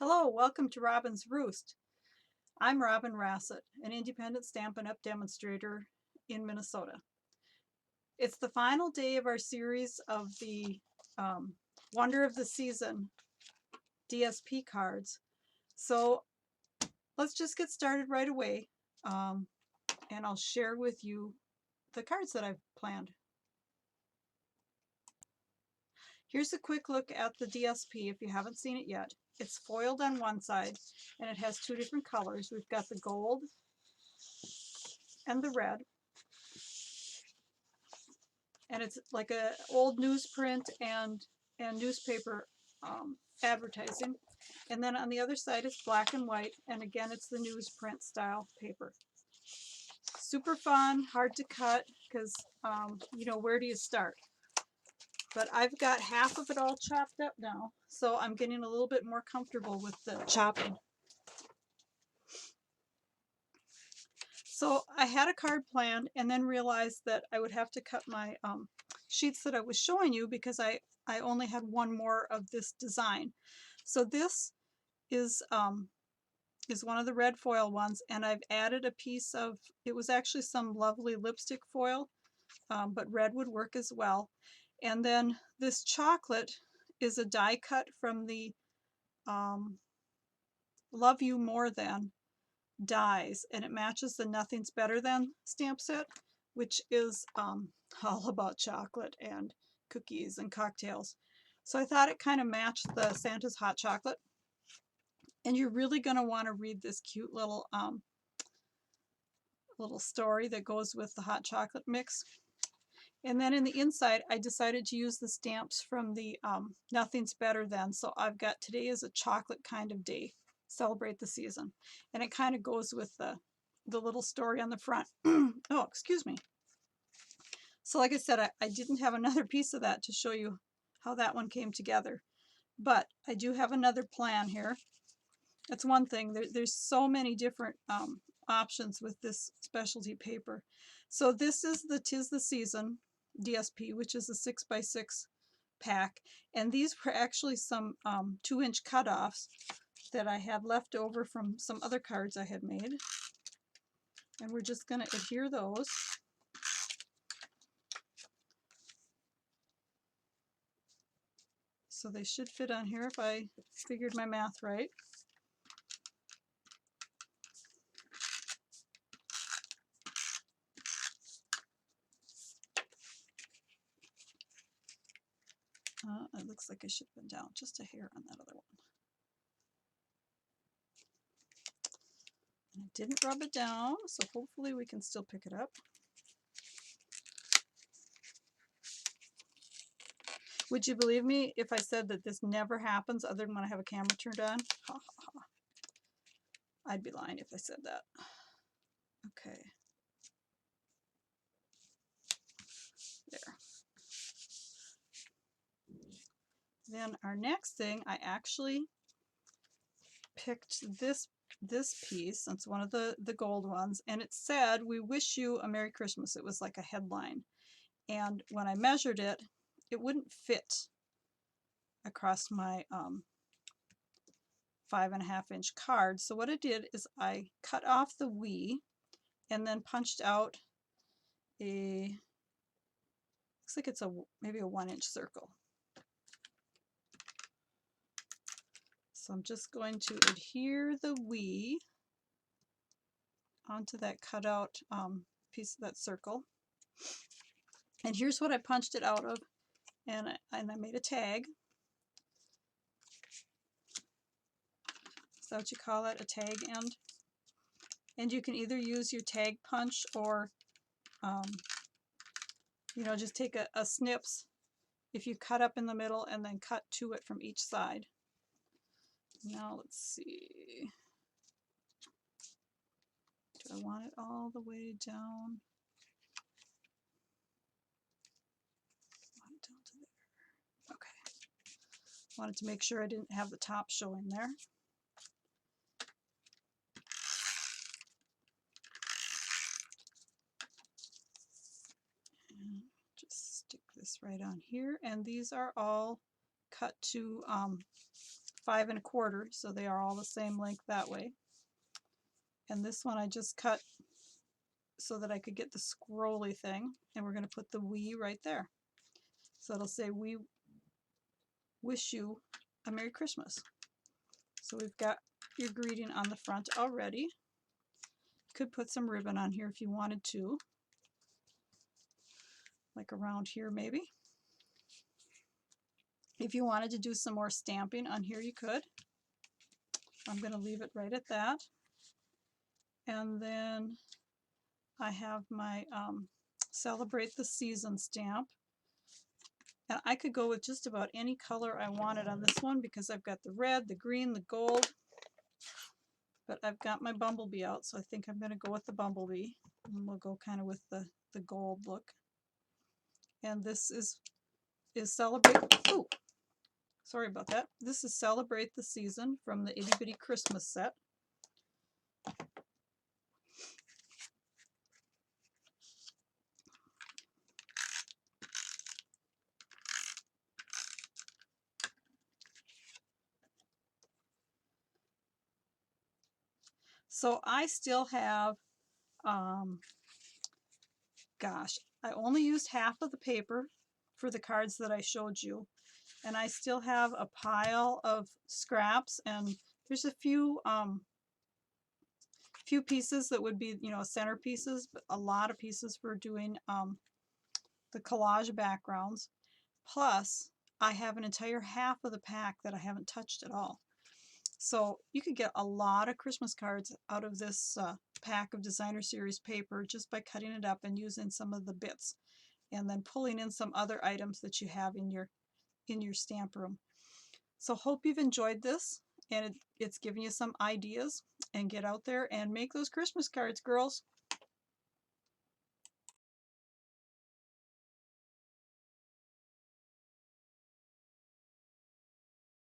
Hello, welcome to Robyn's Roost. I'm Robyn Rasset, an independent Stampin' Up! Demonstrator in Minnesota. It's the final day of our series of the Wonder of the Season DSP cards. So let's just get started right away, and I'll share with you the cards that I've planned. Here's a quick look at the DSP if you haven't seen it yet. It's foiled on one side and it has two different colors. We've got the gold and the red. And it's like a old newsprint and newspaper advertising. And then on the other side it's black and white, and again it's the newsprint style paper. Super fun, hard to cut because you know, where do you start? But I've got half of it all chopped up now, so I'm getting a little bit more comfortable with the chopping. So I had a card planned and then realized that I would have to cut my sheets that I was showing you because I only had one more of this design. So this is one of the red foil ones, and I've added a piece of, it was actually some lovely lipstick foil, but red would work as well. And then this chocolate is a die cut from the Love You More Than dies, and it matches the Nothing's Better Than stamp set, which is all about chocolate and cookies and cocktails. So I thought it kind of matched the Santa's hot chocolate. And you're really going to want to read this cute little story that goes with the hot chocolate mix. And then in the inside, I decided to use the stamps from the Nothing's Better Than. So I've got Today is a Chocolate Kind of Day. Celebrate the season. And it kind of goes with the little story on the front. Oh, excuse me. So like I said, I didn't have another piece of that to show you how that one came together. But I do have another plan here. That's one thing. There's so many different options with this specialty paper. So this is the 'Tis the Season DSP, which is a 6x6 pack. And these were actually some 2-inch cutoffs that I had left over from some other cards I had made. And we're just going to adhere those. So they should fit on here if I figured my math right. It looks like I should have been down just a hair on that other one. And I didn't rub it down, so hopefully we can still pick it up. Would you believe me if I said that this never happens other than when I have a camera turned on? Ha, ha, ha. I'd be lying if I said that. Okay. There. Then our next thing, I actually picked this piece. It's one of the gold ones, and it said, "We wish you a Merry Christmas." It was like a headline. And when I measured it, it wouldn't fit across my 5.5-inch card. So what I did is I cut off the "we" and then punched out a, looks like it's maybe a 1-inch circle. So I'm just going to adhere the "we" onto that cutout piece of that circle. And here's what I punched it out of, and I made a tag. Is that what you call it, a tag end? And you can either use your tag punch or, you know, just take a snips if you cut up in the middle and then cut to it from each side. Now let's see. Do I want it all the way down? Down to there. Okay. Wanted to make sure I didn't have the top showing there. And just stick this right on here. And these are all cut to 5 1/4, so they are all the same length that way. And this one I just cut so that I could get the scrolly thing, and we're going to put the "we" right there. So it'll say, "We wish you a Merry Christmas." So we've got your greeting on the front already. Could put some ribbon on here if you wanted to, like around here maybe. If you wanted to do some more stamping on here, you could. I'm going to leave it right at that. And then I have my Celebrate the Season stamp. And I could go with just about any color I wanted on this one because I've got the red, the green, the gold. But I've got my bumblebee out, so I think I'm going to go with the bumblebee. And we'll go kind of with the gold look. And this is Celebrate... Ooh, sorry about that. This is Celebrate the Season from the Itty Bitty Christmas set. So I still have, gosh, I only used half of the paper for the cards that I showed you. And I still have a pile of scraps, and there's a few pieces that would be, center pieces, but a lot of pieces for doing the collage backgrounds. Plus, I have an entire half of the pack that I haven't touched at all. So you could get a lot of Christmas cards out of this pack of Designer Series paper just by cutting it up and using some of the bits, and then pulling in some other items that you have in your stamp room. So hope you've enjoyed this, and it's giving you some ideas. And get out there and make those Christmas cards, girls.